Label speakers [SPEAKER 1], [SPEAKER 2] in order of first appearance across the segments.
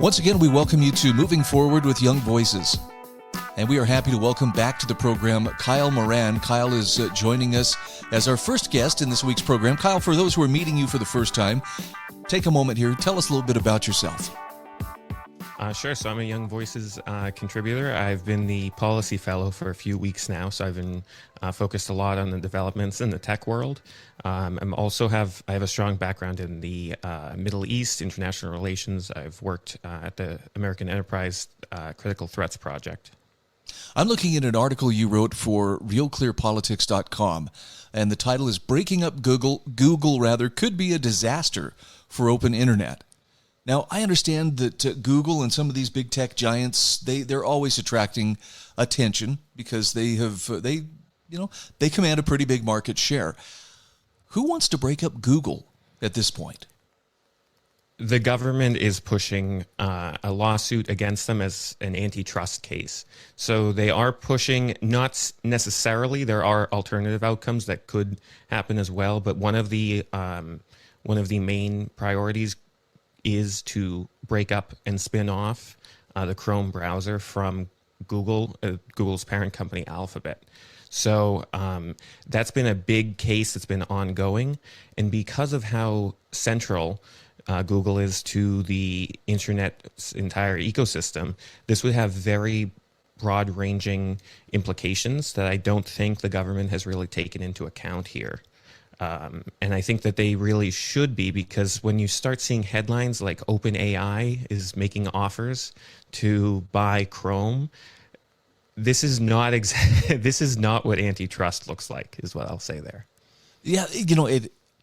[SPEAKER 1] Once again, we welcome you to Moving Forward with Young Voices. And we are happy to welcome back to the program Kyle Moran. Kyle is joining us as our first guest in this week's program. Kyle, for those who are meeting you for the first time, take a moment here. Tell us a little bit about yourself.
[SPEAKER 2] Sure. So I'm a Young Voices contributor. I've been the policy fellow for a few weeks now. So I've been focused a lot on the developments in the tech world. I have a strong background in the Middle East, international relations. I've worked at the American Enterprise Critical Threats Project.
[SPEAKER 1] I'm looking at an article you wrote for realclearpolitics.com, and the title is Breaking Up Google could be a disaster for open internet. Now, I understand that Google and some of these big tech giants, they're always attracting attention because they command a pretty big market share. Who wants to break up Google at this point?
[SPEAKER 2] The government is pushing a lawsuit against them as an antitrust case. So they are pushing, not necessarily, there are alternative outcomes that could happen as well, but one of the main priorities is to break up and spin off the Chrome browser from Google's parent company, Alphabet. So that's been a big case that's been ongoing. And because of how central Google is to the internet's entire ecosystem, this would have very broad-ranging implications that I don't think the government has really taken into account here. And I think that they really should be, because when you start seeing headlines like OpenAI is making offers to buy Chrome, this is not this is not what antitrust looks like, is what I'll say there.
[SPEAKER 1] Yeah,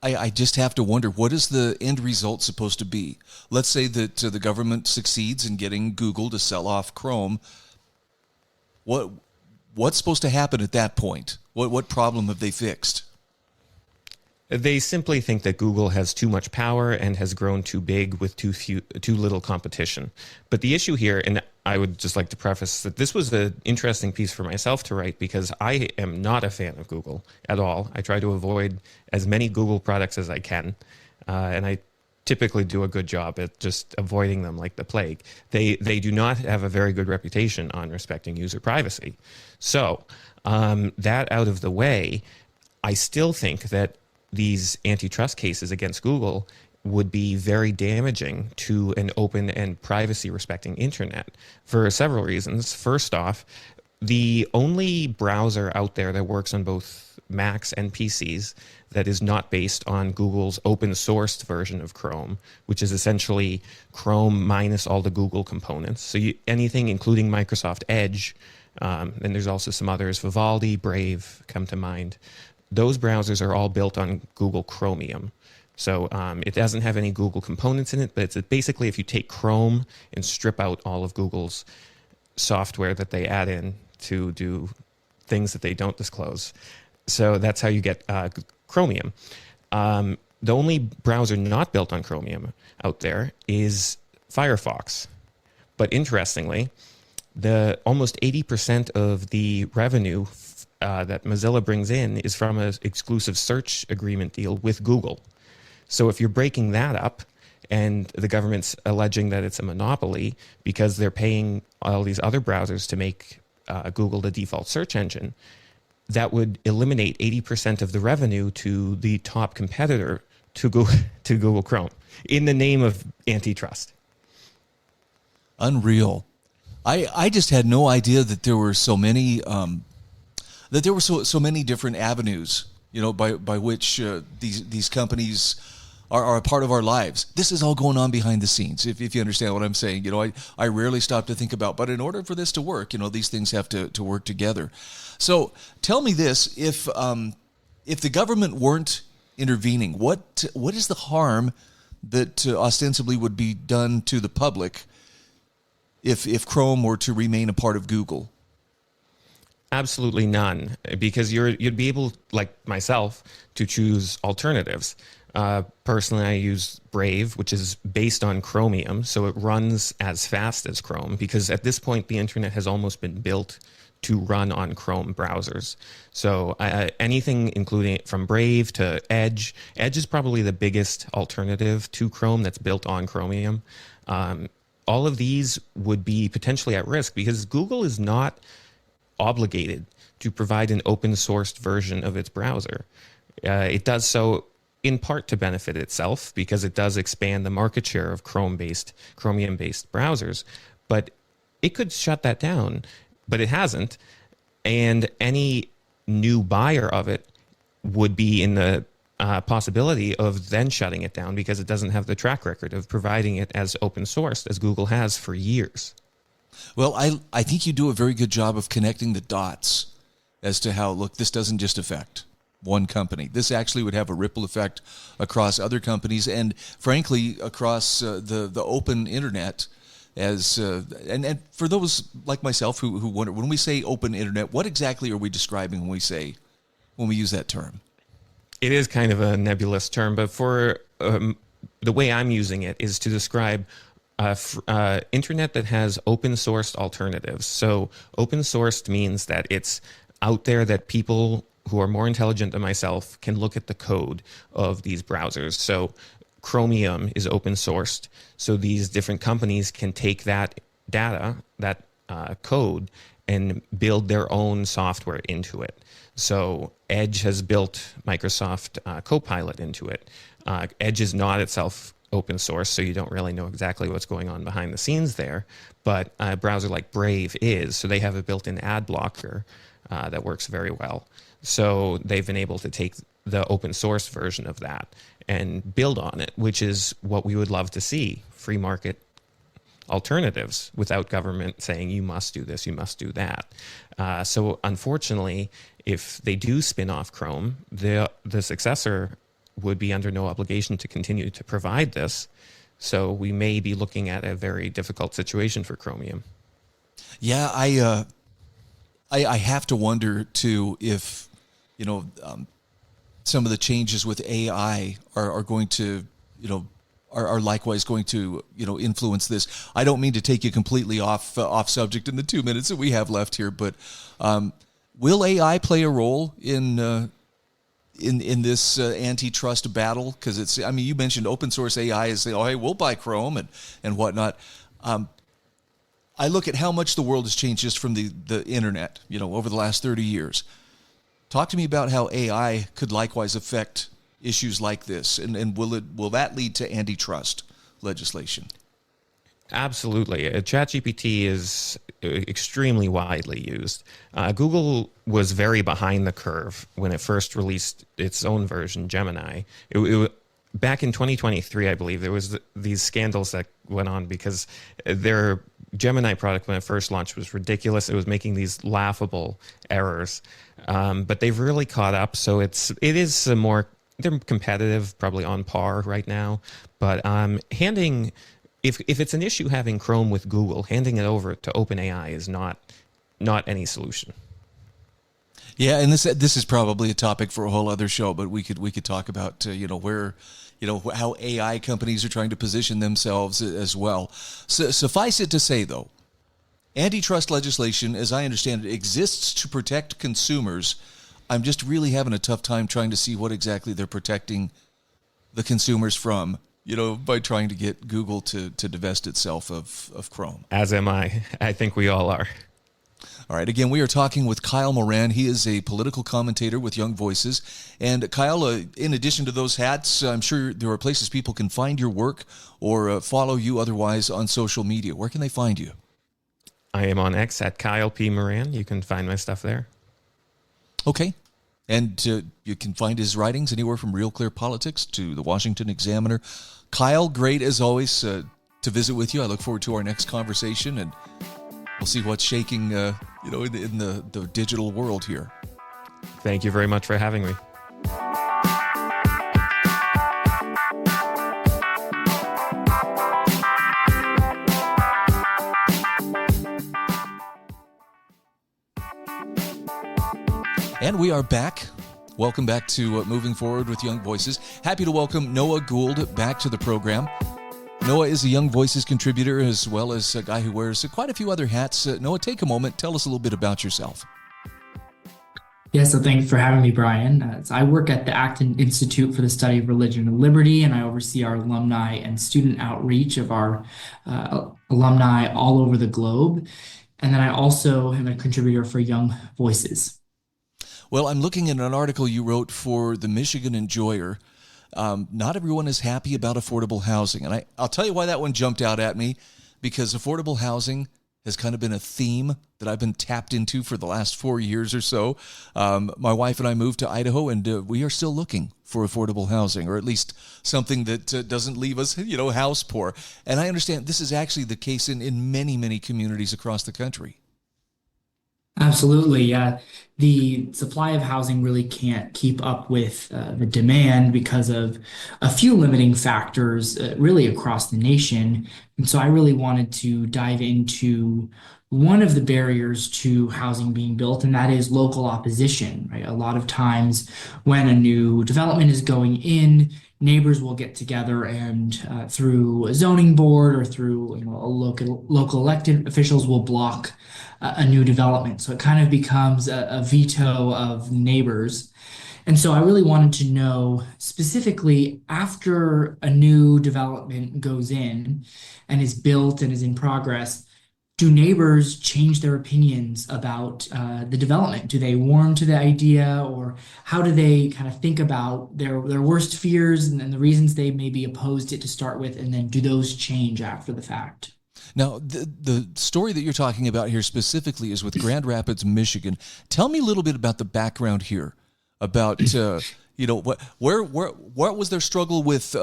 [SPEAKER 1] I just have to wonder, what is the end result supposed to be? Let's say that the government succeeds in getting Google to sell off Chrome. What's supposed to happen at that point? What problem have they fixed?
[SPEAKER 2] They simply think that Google has too much power and has grown too big with too little competition. But the issue here, and I would just like to preface that this was an interesting piece for myself to write, because I am not a fan of Google at all. I try to avoid as many Google products as I can, and I typically do a good job at just avoiding them like the plague. They do not have a very good reputation on respecting user privacy. So that out of the way, I still think that these antitrust cases against Google would be very damaging to an open and privacy-respecting internet for several reasons. First off, the only browser out there that works on both Macs and PCs that is not based on Google's open-sourced version of Chrome, which is essentially Chrome minus all the Google components. So anything including Microsoft Edge, and there's also some others, Vivaldi, Brave come to mind. Those browsers are all built on Google Chromium. So it doesn't have any Google components in it, but it's basically if you take Chrome and strip out all of Google's software that they add in to do things that they don't disclose. So that's how you get Chromium. The only browser not built on Chromium out there is Firefox. But interestingly, almost 80% of the revenue that Mozilla brings in is from an exclusive search agreement deal with Google. So if you're breaking that up, and the government's alleging that it's a monopoly because they're paying all these other browsers to make Google the default search engine, that would eliminate 80% of the revenue to the top competitor to Google Chrome in the name of antitrust.
[SPEAKER 1] Unreal. I just had no idea that there were so many so many different avenues, by which these companies are a part of our lives. This is all going on behind the scenes, if you understand what I'm saying. I rarely stop to think about, but in order for this to work, these things have to work together. So tell me this, if the government weren't intervening, what is the harm that ostensibly would be done to the public if Chrome were to remain a part of Google?
[SPEAKER 2] Absolutely none, because you'd be able, like myself, to choose alternatives. Personally, I use Brave, which is based on Chromium, so it runs as fast as Chrome, because at this point, the internet has almost been built to run on Chrome browsers. So anything including from Brave to Edge. Edge is probably the biggest alternative to Chrome that's built on Chromium. all of these would be potentially at risk because Google is not obligated to provide an open sourced version of its browser. It does so in part to benefit itself because it does expand the market share of Chromium-based browsers, but it could shut that down, but it hasn't. And any new buyer of it would be in the possibility of then shutting it down because it doesn't have the track record of providing it as open sourced as Google has for years.
[SPEAKER 1] Well, I think you do a very good job of connecting the dots as to how, look, this doesn't just affect one company. This actually would have a ripple effect across other companies and, frankly, across the open internet. As and for those like myself who wonder, when we say open internet, what exactly are we describing when we use that term?
[SPEAKER 2] It is kind of a nebulous term, but for the way I'm using it is to describe internet that has open sourced alternatives. So open sourced means that it's out there that people who are more intelligent than myself can look at the code of these browsers. So Chromium is open sourced. So these different companies can take that data, that code, and build their own software into it. So Edge has built Microsoft Copilot into it. Edge is not itself open source, so you don't really know exactly what's going on behind the scenes there. But a browser like Brave is, so they have a built-in ad blocker that works very well. So they've been able to take the open source version of that and build on it, which is what we would love to see, free market alternatives without government saying you must do this, you must do that. So unfortunately, if they do spin off Chrome, the successor would be under no obligation to continue to provide this. So we may be looking at a very difficult situation for Chromium.
[SPEAKER 1] Yeah, I have to wonder too if some of the changes with AI are going to are likewise going to influence this. I don't mean to take you completely off subject in the 2 minutes that we have left here, but will AI play a role in this antitrust battle? Because you mentioned open source AI is saying, oh, hey, we'll buy Chrome and whatnot. I look at how much the world has changed just from the internet, over the last 30 years. Talk to me about how AI could likewise affect issues like this, and will that lead to antitrust legislation?
[SPEAKER 2] Absolutely. ChatGPT is extremely widely used. Google was very behind the curve when it first released its own version, Gemini. Back in 2023, I believe, there was these scandals that went on because their Gemini product, when it first launched, was ridiculous. It was making these laughable errors. But they've really caught up. So it is they're competitive, probably on par right now. But if it's an issue having Chrome with Google, handing it over to OpenAI is not any solution.
[SPEAKER 1] Yeah, and this is probably a topic for a whole other show, but we could talk about where how AI companies are trying to position themselves as well. Suffice it to say, though, antitrust legislation, as I understand it, exists to protect consumers. I'm just really having a tough time trying to see what exactly they're protecting the consumers from, by trying to get Google to divest itself of Chrome.
[SPEAKER 2] As am I. I think we all are.
[SPEAKER 1] All right. Again, we are talking with Kyle Moran. He is a political commentator with Young Voices. And Kyle, in addition to those hats, I'm sure there are places people can find your work or follow you otherwise on social media. Where can they find you?
[SPEAKER 2] I am on X at Kyle P. Moran. You can find my stuff there.
[SPEAKER 1] Okay. And you can find his writings anywhere from Real Clear Politics to the Washington Examiner. Kyle, great as always to visit with you. I look forward to our next conversation, and we'll see what's shaking, in the digital world here.
[SPEAKER 2] Thank you very much for having me.
[SPEAKER 1] And we are back. Welcome back to Moving Forward with Young Voices. Happy to welcome Noah Gould back to the program. Noah is a Young Voices contributor as well as a guy who wears quite a few other hats. Noah, take a moment. Tell us a little bit about yourself.
[SPEAKER 3] Yeah, so thanks for having me, Brian. So I work at the Acton Institute for the Study of Religion and Liberty, and I oversee our alumni and student outreach of our alumni all over the globe. And then I also am a contributor for Young Voices.
[SPEAKER 1] Well, I'm looking at an article you wrote for the Michigan Enjoyer. Not everyone is happy about affordable housing. And I'll tell you why that one jumped out at me, because affordable housing has kind of been a theme that I've been tapped into for the last 4 years or so. My wife and I moved to Idaho, and we are still looking for affordable housing, or at least something that doesn't leave us, house poor. And I understand this is actually the case in many, many communities across the country.
[SPEAKER 3] Absolutely, yeah. The supply of housing really can't keep up with the demand because of a few limiting factors, really across the nation. And so I really wanted to dive into one of the barriers to housing being built, and that is local opposition, right? A lot of times when a new development is going in, neighbors will get together and through a zoning board or through a local elected officials will block a new development. So it kind of becomes a veto of neighbors. And so I really wanted to know specifically after a new development goes in and is built and is in progress, do neighbors change their opinions about the development? Do they warm to the idea, or how do they kind of think about their worst fears and the reasons they maybe opposed it to start with, and then do those change after the fact?
[SPEAKER 1] Now, the story that you're talking about here specifically is with Grand Rapids, Michigan. Tell me a little bit about the background here, about what was their struggle with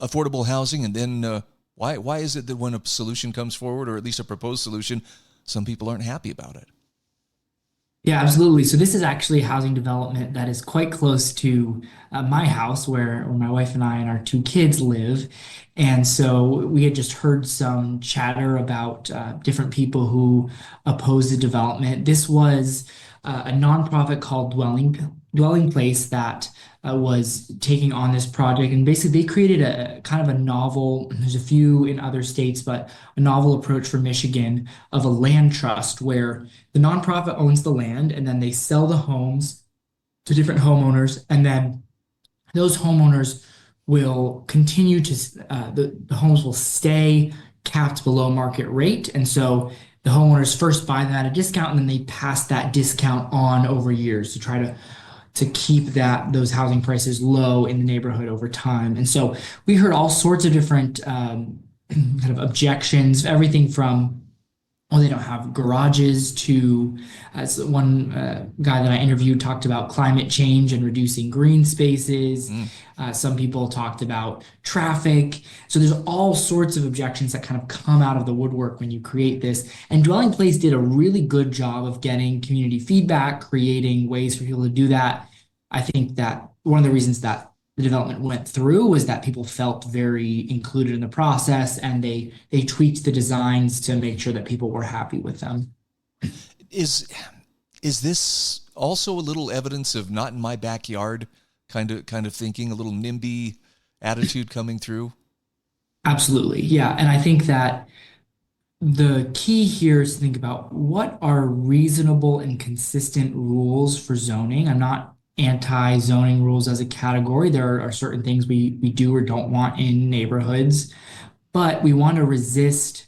[SPEAKER 1] affordable housing, and then why is it that when a solution comes forward, or at least a proposed solution, some people aren't happy about it?
[SPEAKER 3] Yeah, absolutely. So this is actually a housing development that is quite close to my house where my wife and I and our two kids live. And so we had just heard some chatter about different people who oppose the development. This was a nonprofit called Dwelling Place that was taking on this project. And basically they created a kind of a novel, there's a few in other states, but a novel approach for Michigan of a land trust where the nonprofit owns the land and then they sell the homes to different homeowners, and then those homeowners will continue to the homes will stay capped below market rate, and so the homeowners first buy them at a discount and then they pass that discount on over years to try to keep those housing prices low in the neighborhood over time. And so we heard all sorts of different kind of objections, everything from oh, they don't have garages to, as one guy that I interviewed talked about climate change and reducing green spaces.
[SPEAKER 1] Mm.
[SPEAKER 3] Some people talked about traffic. So there's all sorts of objections that kind of come out of the woodwork when you create this. And Dwelling Place did a really good job of getting community feedback, creating ways for people to do that. I think that one of the reasons that the development went through was that people felt very included in the process, and they tweaked the designs to make sure that people were happy with them.
[SPEAKER 1] Is is this also a little evidence of not in my backyard kind of thinking, a little NIMBY attitude coming through?
[SPEAKER 3] Absolutely. Yeah. And I think that the key here is to think about what are reasonable and consistent rules for zoning. I'm not anti-zoning rules as a category. There are certain things we do or don't want in neighborhoods, but we want to resist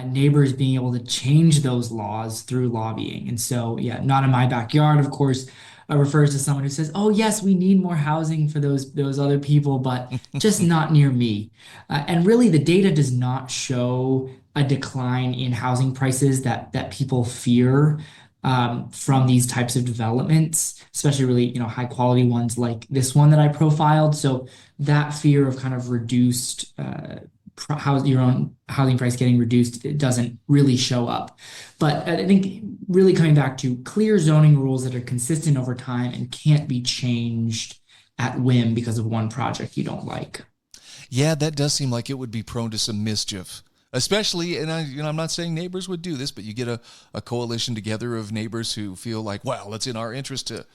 [SPEAKER 3] neighbors being able to change those laws through lobbying. And so, yeah, not in my backyard, of course, refers to someone who says, "Oh, yes, we need more housing for those other people, but just not near me." And really, the data does not show a decline in housing prices that people fear from these types of developments, especially really, high quality ones like this one that I profiled. So that fear of kind of reduced your own housing price getting reduced, it doesn't really show up. But I think really coming back to clear zoning rules that are consistent over time and can't be changed at whim because of one project you don't like.
[SPEAKER 1] Yeah, that does seem like it would be prone to some mischief. Especially, and I'm not saying neighbors would do this, but you get a coalition together of neighbors who feel like, well, it's in our interest to,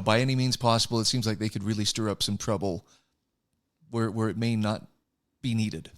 [SPEAKER 1] by any means possible. It seems like they could really stir up some trouble where it may not be needed.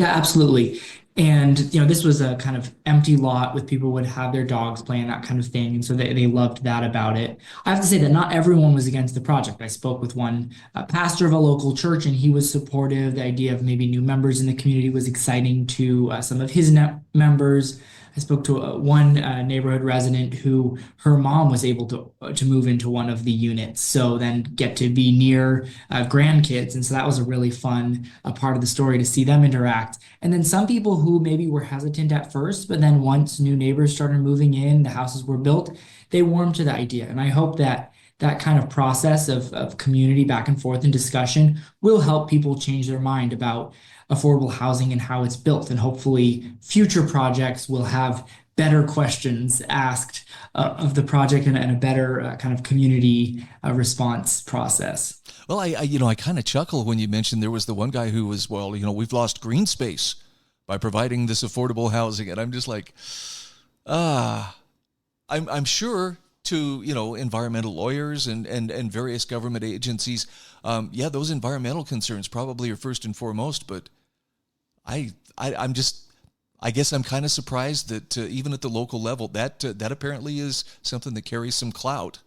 [SPEAKER 3] Yeah, absolutely. And this was a kind of empty lot with people would have their dogs playing, that kind of thing. And so they loved that about it. I have to say that not everyone was against the project. I spoke with one pastor of a local church, and he was supportive. The idea of maybe new members in the community was exciting to some of his members. I spoke to one neighborhood resident who her mom was able to move into one of the units, so then get to be near grandkids, and so that was a really fun part of the story to see them interact. And then some people who maybe were hesitant at first, but then once new neighbors started moving in, the houses were built, they warmed to the idea. And I hope that that kind of process of community back and forth and discussion will help people change their mind about affordable housing and how it's built. And hopefully, future projects will have better questions asked of the project and a better kind of community response process.
[SPEAKER 1] Well, I kind of chuckle when you mentioned there was the one guy who was, well, we've lost green space by providing this affordable housing. And I'm just like, I'm sure to, environmental lawyers and various government agencies, those environmental concerns probably are first and foremost. But I'm just, I guess I'm kind of surprised that even at the local level, that apparently is something that carries some clout.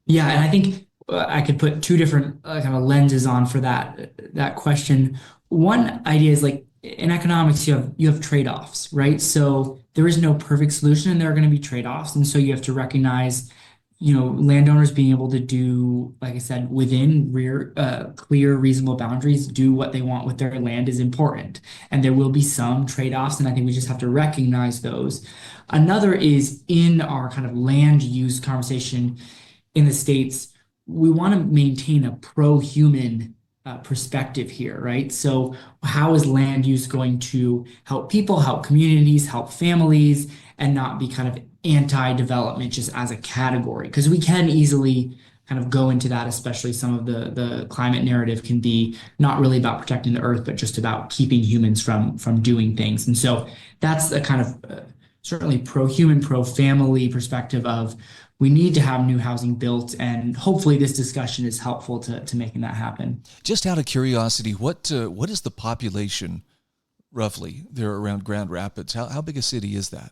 [SPEAKER 3] Yeah, and I think I could put two different kind of lenses on for that question. One idea is like in economics, you have trade-offs, right? So there is no perfect solution, and there are going to be trade-offs, and so you have to recognize, landowners being able to do, like I said, within clear, reasonable boundaries, do what they want with their land is important, and there will be some trade-offs, and I think we just have to recognize those. Another is in our kind of land use conversation in the States, we want to maintain a pro-human perspective here, right? So how is land use going to help people, help communities, help families, and not be kind of anti-development just as a category? Because we can easily kind of go into that, especially some of the climate narrative can be not really about protecting the earth, but just about keeping humans from doing things. And so that's a kind of certainly pro-human, pro-family perspective of we need to have new housing built, and hopefully this discussion is helpful to making that happen.
[SPEAKER 1] Just out of curiosity, what is the population roughly there around Grand Rapids? How big a city is that?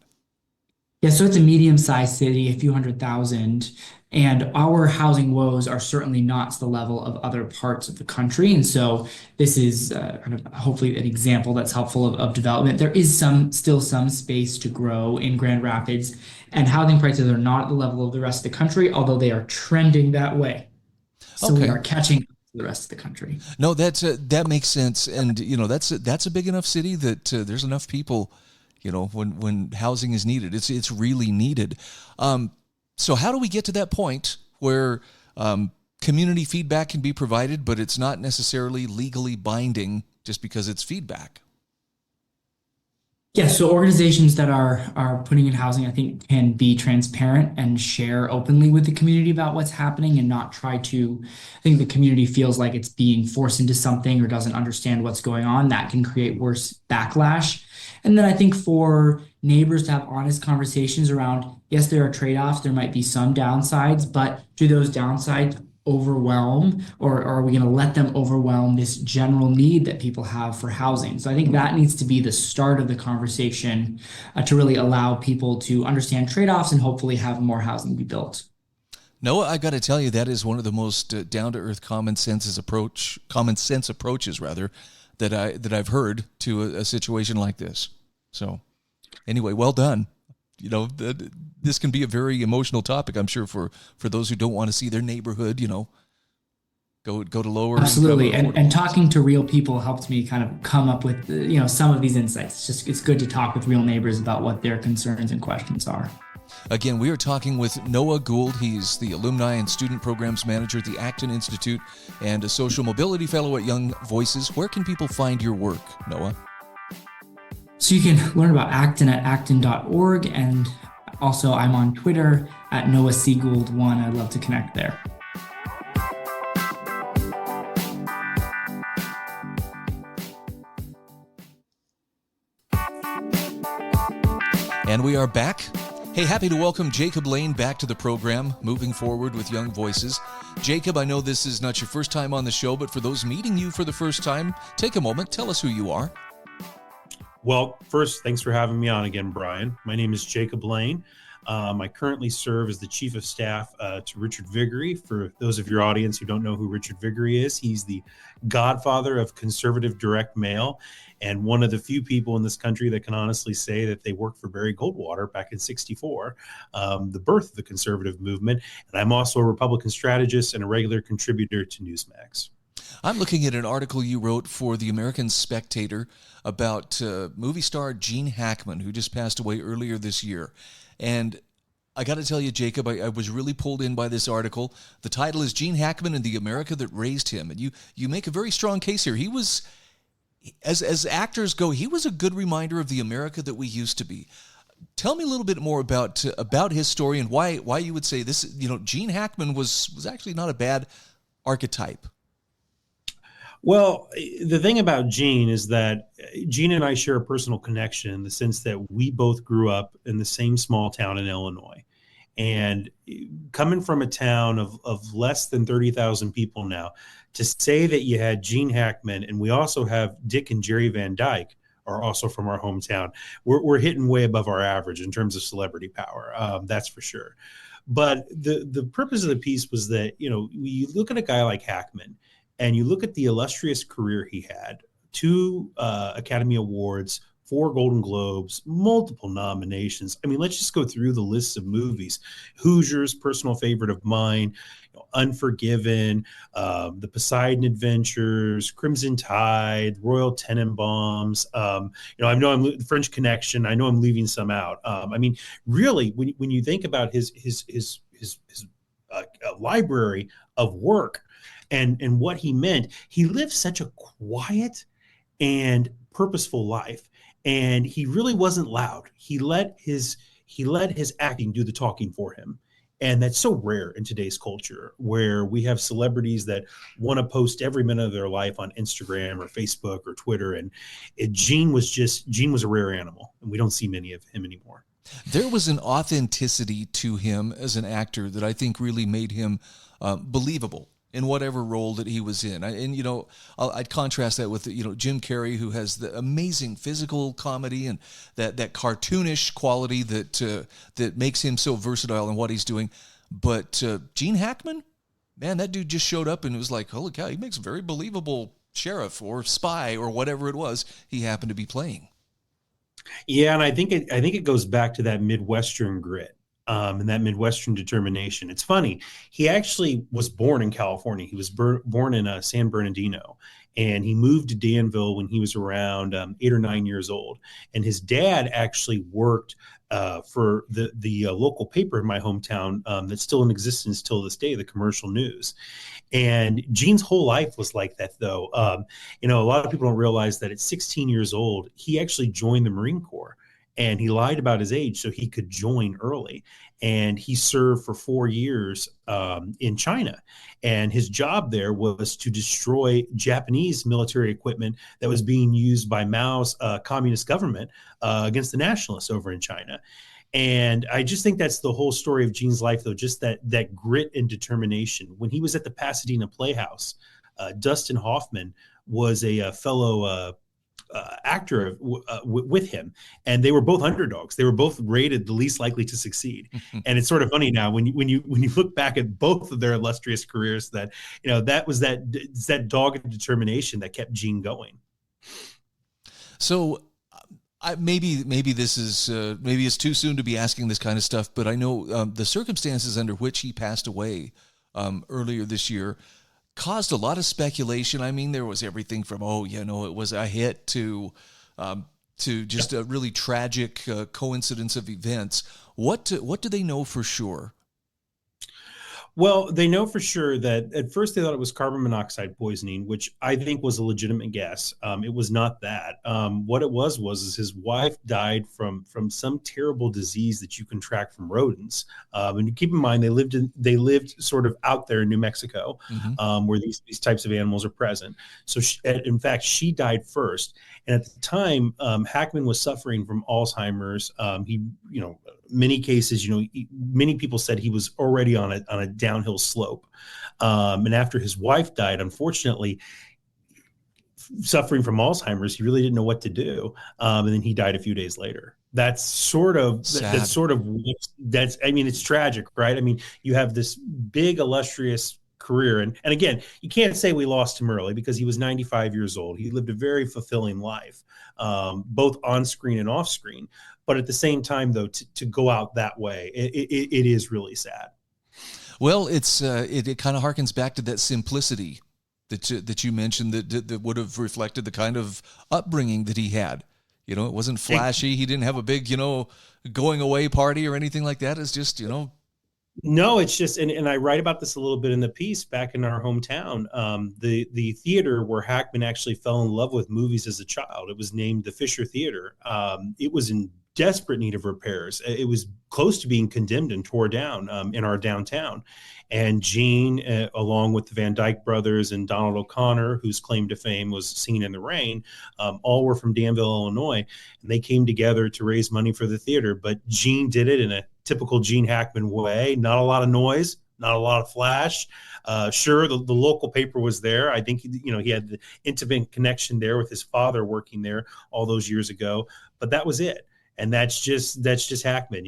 [SPEAKER 3] Yeah, so it's a medium-sized city, a few 100,000, and our housing woes are certainly not to the level of other parts of the country. And so this is kind of hopefully an example that's helpful of development. There is still some space to grow in Grand Rapids, and housing prices are not at the level of the rest of the country, although they are trending that way. So
[SPEAKER 1] Okay.
[SPEAKER 3] we are catching up to the rest of the country.
[SPEAKER 1] No, that makes sense, and that's a big enough city that there's enough people. When housing is needed, it's really needed. So how do we get to that point where community feedback can be provided, but it's not necessarily legally binding just because it's feedback?
[SPEAKER 3] Yeah, so organizations that are putting in housing, I think, can be transparent and share openly with the community about what's happening and not try to. I think the community feels like it's being forced into something or doesn't understand what's going on. That can create worse backlash. And then I think for neighbors to have honest conversations around, yes, there are trade-offs, there might be some downsides, but do those downsides overwhelm, or are we going to let them overwhelm this general need that people have for housing? So I think that needs to be the start of the conversation to really allow people to understand trade-offs and hopefully have more housing be built.
[SPEAKER 1] Noah, I got to tell you, that is one of the most down-to-earth common sense approaches rather that I've heard to a situation like this. So anyway, well done. This can be a very emotional topic, I'm sure, for those who don't want to see their neighborhood, go to lower.
[SPEAKER 3] Absolutely. And talking to real people helped me kind of come up with, some of these insights. It's good to talk with real neighbors about what their concerns and questions are.
[SPEAKER 1] Again, we are talking with Noah Gould. He's the Alumni and Student Programs Manager at the Acton Institute and a Social Mobility Fellow at Young Voices. Where can people find your work, Noah?
[SPEAKER 3] So you can learn about Acton at acton.org, and also I'm on Twitter at Noah C. Gould 1. I'd love to connect there.
[SPEAKER 1] And we are back. Hey, happy to welcome Jacob Lane back to the program, moving forward with Young Voices. Jacob, I know this is not your first time on the show, but for those meeting you for the first time, take a moment, tell us who you are.
[SPEAKER 4] Well, first, thanks for having me on again, Brian. My name is Jacob Lane. I currently serve as the Chief of Staff to Richard Viguerie. For those of your audience who don't know who Richard Viguerie is, he's the godfather of conservative direct mail and one of the few people in this country that can honestly say that they worked for Barry Goldwater back in '64, the birth of the conservative movement. And I'm also a Republican strategist and a regular contributor to Newsmax.
[SPEAKER 1] I'm looking at an article you wrote for the American Spectator about movie star Gene Hackman, who just passed away earlier this year. And I got to tell you, Jacob, I was really pulled in by this article. The title is Gene Hackman and the America That Raised Him. And you make a very strong case here. He was, as actors go, he was a good reminder of the America that we used to be. Tell me a little bit more about his story and why you would say this. Gene Hackman was actually not a bad archetype.
[SPEAKER 4] Well, the thing about Gene is that Gene and I share a personal connection in the sense that we both grew up in the same small town in Illinois. And coming from a town of less than 30,000 people now, to say that you had Gene Hackman and we also have Dick and Jerry Van Dyke are also from our hometown, we're hitting way above our average in terms of celebrity power. That's for sure. But the purpose of the piece was that, you look at a guy like Hackman, and you look at the illustrious career he had, 2 Academy Awards, 4 Golden Globes, multiple nominations. I mean, let's just go through the lists of movies. Hoosiers, personal favorite of mine, Unforgiven, The Poseidon Adventures, Crimson Tide, Royal Tenenbaums. I know I'm the French Connection. I know I'm leaving some out. I mean, really, when you think about his library of work, and what he meant, he lived such a quiet and purposeful life, and he really wasn't loud. He let his acting do the talking for him, and that's so rare in today's culture, where we have celebrities that want to post every minute of their life on Instagram or Facebook or Twitter, and Gene was a rare animal, and we don't see many of him anymore.
[SPEAKER 1] There was an authenticity to him as an actor that I think really made him believable in whatever role that he was in. I'd contrast that with, Jim Carrey, who has the amazing physical comedy and that cartoonish quality that makes him so versatile in what he's doing. But Gene Hackman, man, that dude just showed up and it was like, holy cow, he makes a very believable sheriff or spy or whatever it was he happened to be playing.
[SPEAKER 4] Yeah, and I think it goes back to that Midwestern grit. And that Midwestern determination. It's funny. He actually was born in California. He was born in San Bernardino, and he moved to Danville when he was around 8 or 9 years old. And his dad actually worked for the local paper in my hometown that's still in existence till this day, the Commercial News. And Gene's whole life was like that, though. A lot of people don't realize that at 16 years old, he actually joined the Marine Corps. And he lied about his age so he could join early. And he served for 4 years in China. And his job there was to destroy Japanese military equipment that was being used by Mao's communist government against the nationalists over in China. And I just think that's the whole story of Gene's life, though, just that grit and determination. When he was at the Pasadena Playhouse, Dustin Hoffman was a fellow actor with him, and they were both underdogs. They were both rated the least likely to succeed. And it's sort of funny now when you look back at both of their illustrious careers that that was that dogged determination that kept Gene going.
[SPEAKER 1] So maybe this is maybe it's too soon to be asking this kind of stuff, but I know the circumstances under which he passed away earlier this year caused a lot of speculation. I mean, there was everything from, it was a hit to just a really tragic coincidence of events. What do they know for sure?
[SPEAKER 4] Well, they know for sure that at first they thought it was carbon monoxide poisoning, which I think was a legitimate guess. It was not that. What it was his wife died from some terrible disease that you can track from rodents. And keep in mind, they lived sort of out there in New Mexico, where these types of animals are present. So in fact, she died first. And at the time, Hackman was suffering from Alzheimer's. He, many cases, many people said he was already on a downhill slope. And after his wife died, unfortunately, suffering from Alzheimer's, he really didn't know what to do. And then he died a few days later. That's I mean, it's tragic, right? I mean, you have this big illustrious career. And again, you can't say we lost him early because he was 95 years old. He lived a very fulfilling life, both on screen and off screen. But at the same time, though, to go out that way, it is really sad.
[SPEAKER 1] Well, it kind of harkens back to that simplicity that you mentioned that would have reflected the kind of upbringing that he had. It wasn't flashy. He didn't have a big, going away party or anything like that. It's just,
[SPEAKER 4] No, it's just, and I write about this a little bit in the piece back in our hometown. The theater where Hackman actually fell in love with movies as a child, it was named the Fisher Theater. It was in desperate need of repairs. It was close to being condemned and tore down in our downtown. And Gene, along with the Van Dyke brothers and Donald O'Connor, whose claim to fame was Singing in the Rain, all were from Danville, Illinois. And they came together to raise money for the theater. But Gene did it in a typical Gene Hackman way. Not a lot of noise, not a lot of flash. Sure, the local paper was there. I think, he had the intimate connection there with his father working there all those years ago. But that was it. And that's just Hackman.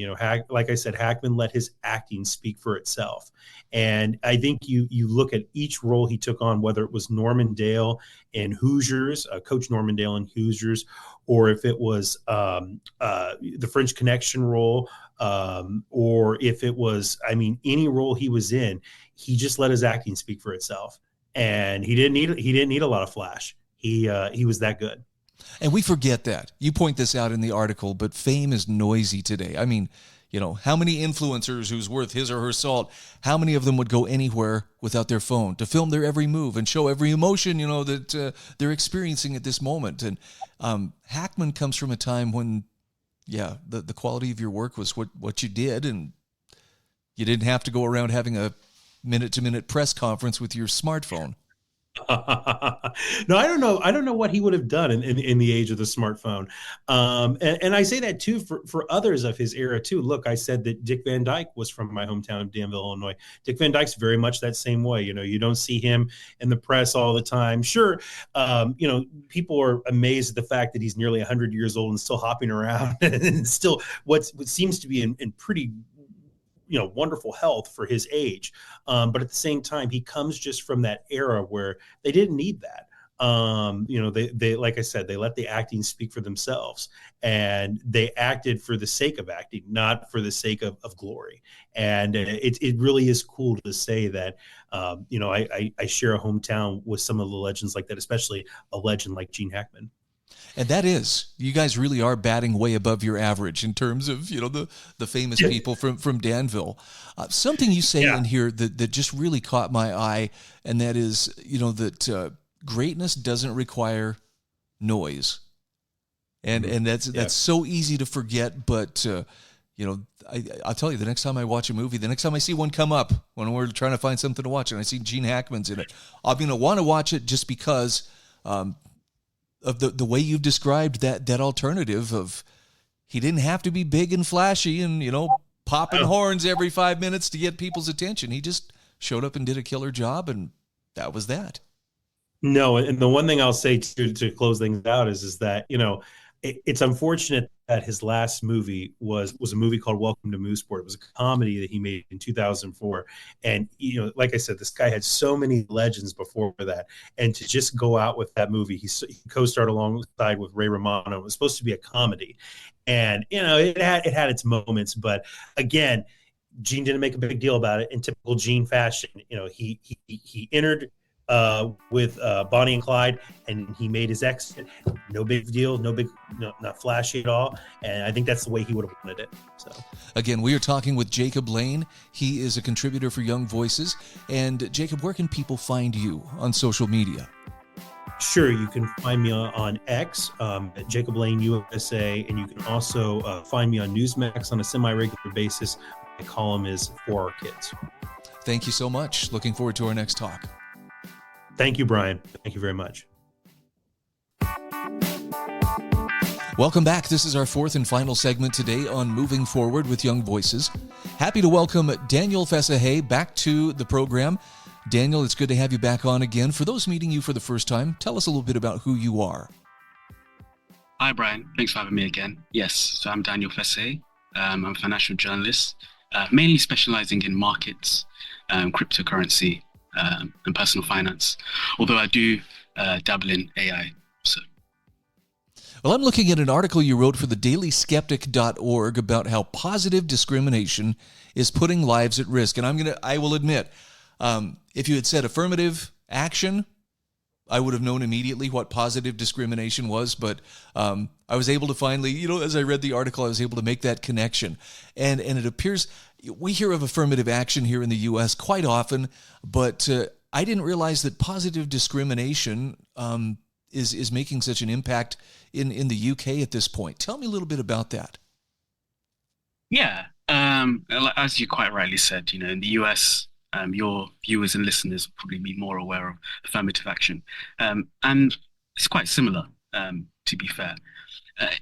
[SPEAKER 4] Like I said, Hackman let his acting speak for itself. And I think you look at each role he took on, whether it was Norman Dale in Hoosiers, Coach Norman Dale in Hoosiers, or if it was the French Connection role, or if it was, any role he was in, he just let his acting speak for itself. And he didn't need a lot of flash. He was that good.
[SPEAKER 1] And we forget that. You point this out in the article, but fame is noisy today. I mean, how many influencers who's worth his or her salt, how many of them would go anywhere without their phone to film their every move and show every emotion, that they're experiencing at this moment? And Hackman comes from a time when, the quality of your work was what you did, and you didn't have to go around having a minute-to-minute press conference with your smartphone.
[SPEAKER 4] No, I don't know what he would have done in the age of the smartphone. And I say that too for others of his era too. Look, I said that Dick Van Dyke was from my hometown of Danville, Illinois. Dick Van Dyke's very much that same way. You don't see him in the press all the time. Sure. People are amazed at the fact that he's nearly 100 years old and still hopping around and still what seems to be in pretty wonderful health for his age. But at the same time, he comes just from that era where they didn't need that. They like I said, they let the acting speak for themselves, and they acted for the sake of acting, not for the sake of glory. And it really is cool to say that, I share a hometown with some of the legends like that, especially a legend like Gene Hackman.
[SPEAKER 1] And that is, you guys really are batting way above your average in terms of, the famous people from Danville. Something you say in here that just really caught my eye, and that is, that greatness doesn't require noise. And that's so easy to forget, but, I'll tell you, the next time I watch a movie, the next time I see one come up when we're trying to find something to watch, and I see Gene Hackman's in it, I'm going to want to watch it just because of the way you've described that alternative of he didn't have to be big and flashy and, popping horns every 5 minutes to get people's attention. He just showed up and did a killer job, and that was that. No,
[SPEAKER 4] and the one thing I'll say to close things out is that, it's unfortunate that his last movie was a movie called Welcome to Mooseport. It was a comedy that he made in 2004. And, like I said, this guy had so many legends before that. And to just go out with that movie, he co-starred alongside with Ray Romano. It was supposed to be a comedy. And, it had its moments. But again, Gene didn't make a big deal about it in typical Gene fashion. He entered with Bonnie and Clyde, and he made his exit. No big deal, not flashy at all. And I think that's the way he would have wanted it. So
[SPEAKER 1] again, we are talking with Jacob Lane. He is a contributor for Young Voices. And Jacob, where can people find you on social media?
[SPEAKER 4] Sure, you can find me on X at Jacob Lane USA, and you can also find me on Newsmax on a semi-regular basis. My column is For Our Kids.
[SPEAKER 1] Thank you so much. Looking forward to our next talk.
[SPEAKER 4] Thank you, Brian. Thank you very much.
[SPEAKER 1] Welcome back. This is our fourth and final segment today on Moving Forward with Young Voices. Happy to welcome Daniel Fessahaye back to the program. Daniel, it's good to have you back on again. For those meeting you for the first time, tell us a little bit about who you are.
[SPEAKER 5] Hi, Brian. Thanks for having me again. Yes, so I'm Daniel Fessahaye. I'm a financial journalist, mainly specializing in markets, cryptocurrency, and personal finance, although I do dabble in AI. So.
[SPEAKER 1] Well, I'm looking at an article you wrote for the dailyskeptic.org about how positive discrimination is putting lives at risk. And I will admit, if you had said affirmative action, I would have known immediately what positive discrimination was, but I was able to finally, as I read the article, I was able to make that connection. And it appears we hear of affirmative action here in the U.S. quite often, but I didn't realize that positive discrimination is making such an impact in the UK at this point. Tell me a little bit about that.
[SPEAKER 5] Yeah, as you quite rightly said, in the US, your viewers and listeners will probably be more aware of affirmative action. And it's quite similar, to be fair.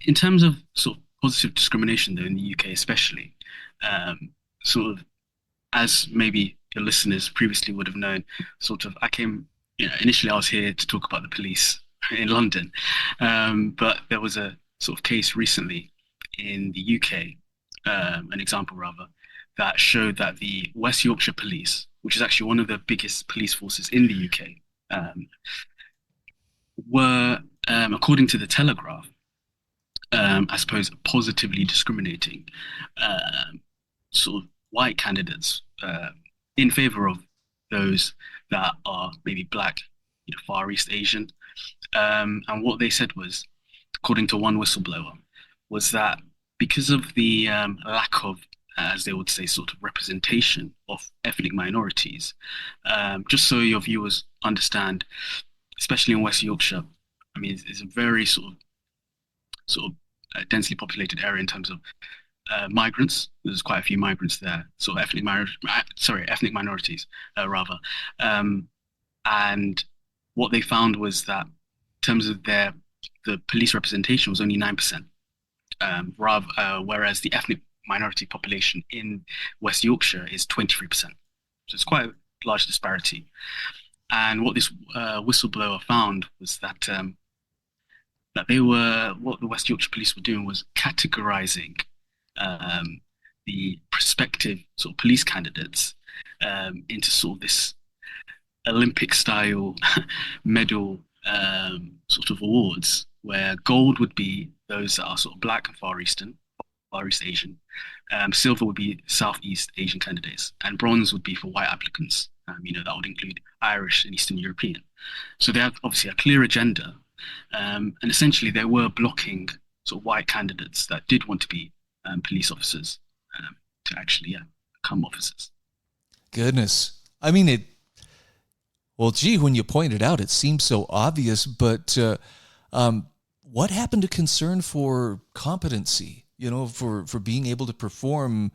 [SPEAKER 5] In terms of sort of positive discrimination, though, in the UK especially, sort of as maybe your listeners previously would have known, sort of initially I was here to talk about the police in London, but there was a sort of case recently in the UK, an example rather, that showed that the West Yorkshire Police, which is actually one of the biggest police forces in the UK, were, according to the Telegraph, I suppose, positively discriminating sort of white candidates in favour of those that are maybe black, Far East Asian. And what they said was, according to one whistleblower, was that because of the lack of, as they would say, sort of representation of ethnic minorities, just so your viewers understand, especially in West Yorkshire, I mean, it's a very sort of densely populated area in terms of migrants. There's quite a few migrants there, sort of ethnic minorities, rather. And what they found was that in terms of the police representation was only 9%, whereas the ethnic minority population in West Yorkshire is 23%. So it's quite a large disparity. And what this whistleblower found was that what the West Yorkshire Police were doing was categorizing the prospective sort of police candidates into sort of this Olympic-style medal sort of awards, where gold would be those that are sort of black and Far East Asian, silver would be Southeast Asian candidates, and bronze would be for white applicants. That would include Irish and Eastern European. So they have obviously a clear agenda, and essentially they were blocking sort of white candidates that did want to be police officers to actually become officers.
[SPEAKER 1] Goodness. I mean, well, gee, when you point it out, it seems so obvious, but what happened to concern for competency, for being able to perform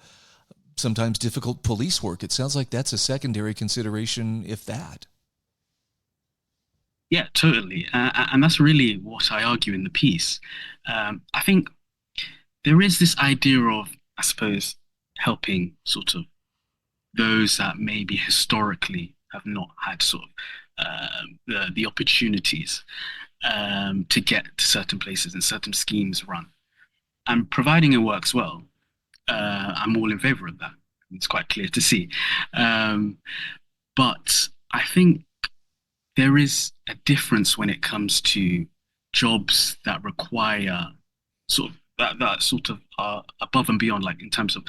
[SPEAKER 1] sometimes difficult police work? It sounds like that's a secondary consideration, if that.
[SPEAKER 5] Yeah, totally. And that's really what I argue in the piece. I think there is this idea of, I suppose, helping sort of those that maybe historically have not had sort of the opportunities to get to certain places and certain schemes run. And providing it works well, I'm all in favor of that. It's quite clear to see. But I think there is a difference when it comes to jobs that require sort of that sort of are above and beyond, like in terms of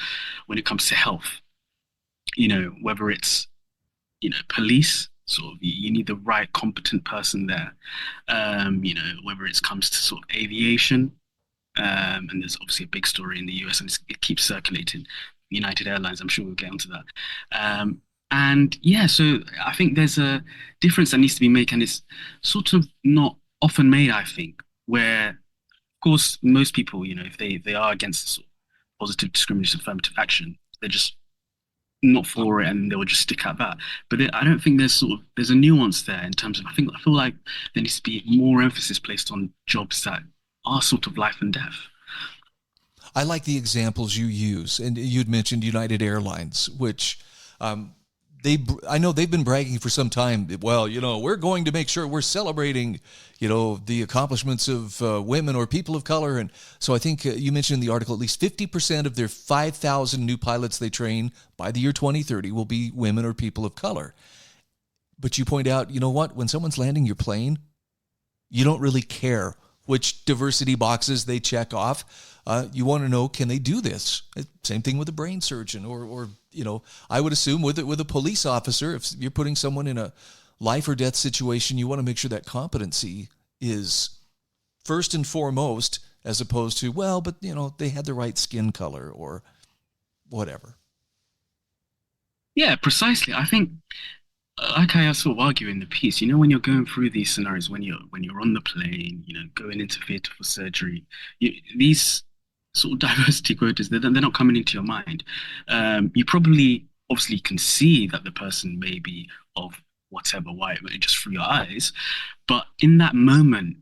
[SPEAKER 5] when it comes to health, whether it's, police, sort of you need the right competent person there, whether it comes to sort of aviation, and there's obviously a big story in the US and it keeps circulating, United Airlines, I'm sure we'll get onto that. And yeah, so I think there's a difference that needs to be made, and it's sort of not often made, I think, where, of course, most people, if they are against sort of positive discrimination, affirmative action, they're just not for it and they will just stick at that. But I don't think there's a nuance there in terms of, I feel like there needs to be more emphasis placed on jobs that are sort of life and death.
[SPEAKER 1] I like the examples you use, and you'd mentioned United Airlines, which I know they've been bragging for some time. Well, we're going to make sure we're celebrating, the accomplishments of women or people of color. And so I think you mentioned in the article, at least 50% of their 5,000 new pilots they train by the year 2030 will be women or people of color. But you point out, you know what? When someone's landing your plane, you don't really care which diversity boxes they check off. You want to know, can they do this? Same thing with a brain surgeon, or I would assume with a police officer, if you're putting someone in a life or death situation, you want to make sure that competency is first and foremost, as opposed to, well, but they had the right skin color or whatever.
[SPEAKER 5] Yeah, precisely. I think, like I sort of argue in the piece, when you're going through these scenarios, when you're on the plane, going into theatre for surgery, these sort of diversity quotas, they're not coming into your mind. You probably obviously can see that the person may be of whatever white, just through your eyes, but in that moment,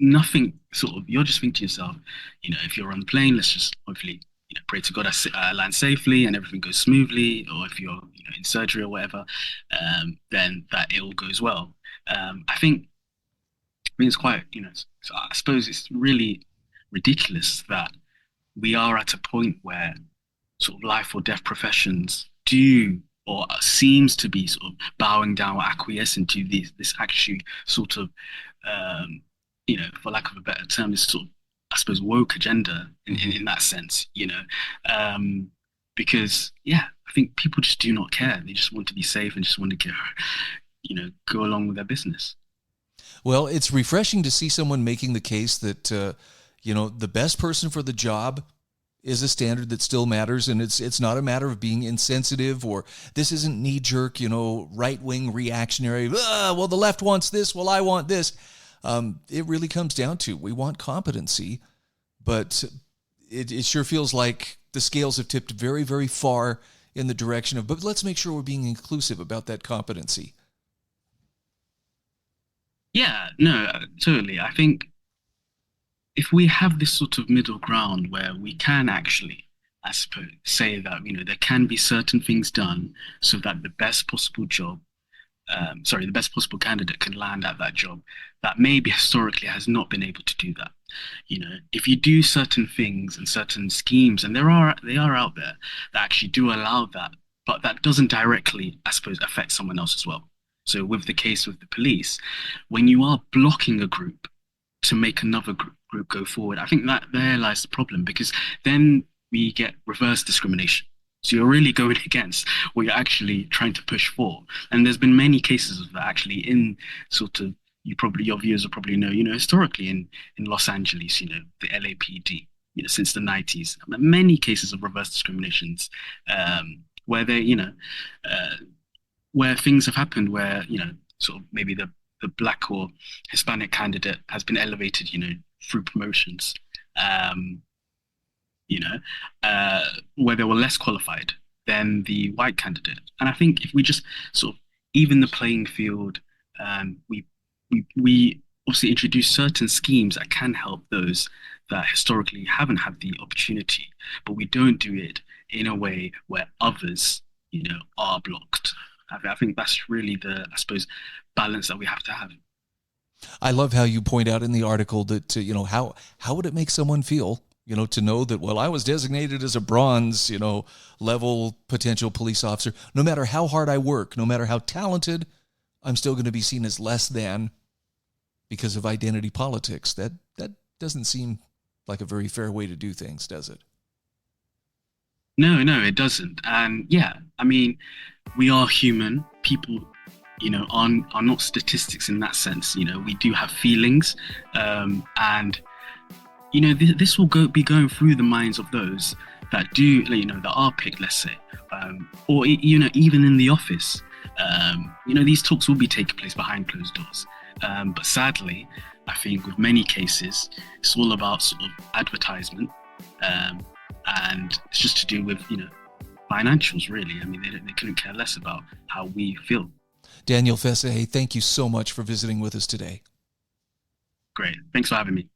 [SPEAKER 5] nothing you're just thinking to yourself, if you're on the plane, let's just hopefully pray to God I land safely and everything goes smoothly, or if you're in surgery or whatever, then that it all goes well. I mean it's quite, so I suppose it's really ridiculous that we are at a point where sort of life or death professions do or seems to be sort of bowing down or acquiescing to this actually sort of, for lack of a better term, this sort of, I suppose, woke agenda in that sense, because, I think people just do not care. They just want to be safe and just want to go along with their business.
[SPEAKER 1] Well, it's refreshing to see someone making the case that, the best person for the job is a standard that still matters. And it's not a matter of being insensitive, or this isn't knee-jerk, right-wing reactionary. Well, the left wants this. Well, I want this. It really comes down to, we want competency, but it sure feels like the scales have tipped very, very far in the direction of, but let's make sure we're being inclusive about that competency.
[SPEAKER 5] Yeah, no, totally. I think if we have this sort of middle ground where we can actually, I suppose, say that, there can be certain things done so that the best possible the best possible candidate can land at that job that maybe historically has not been able to do that. If you do certain things and certain schemes, and they are out there that actually do allow that, but that doesn't directly, I suppose, affect someone else as well. So with the case with the police, when you are blocking a group to make another group go forward, I think that there lies the problem, because then we get reverse discrimination. So you're really going against what you're actually trying to push for. And there's been many cases of that actually in sort of, your viewers will probably know, historically in Los Angeles, the LAPD, since the 90s, many cases of reverse discriminations, where they, where things have happened where, sort of maybe the Black or Hispanic candidate has been elevated, through promotions, where they were less qualified than the white candidate. And I think if we just sort of even the playing field, we obviously introduce certain schemes that can help those that historically haven't had the opportunity, but we don't do it in a way where others, are blocked. I think that's really the, I suppose, balance that we have to have.
[SPEAKER 1] I love how you point out in the article that, how would it make someone feel, to know that, well, I was designated as a bronze, level potential police officer. No matter how hard I work, no matter how talented, I'm still going to be seen as less than because of identity politics. That doesn't seem like a very fair way to do things, does it?
[SPEAKER 5] No, it doesn't. And we are human. People, are not statistics in that sense. We do have feelings, and this will be going through the minds of those that do, that are picked, let's say, or even in the office. These talks will be taking place behind closed doors. But sadly, I think with many cases, it's all about sort of advertisement, and it's just to do with financials, really. They couldn't care less about how we feel.
[SPEAKER 1] Daniel Fessahaye, thank you so much for visiting with us today.
[SPEAKER 5] Great. Thanks for having me.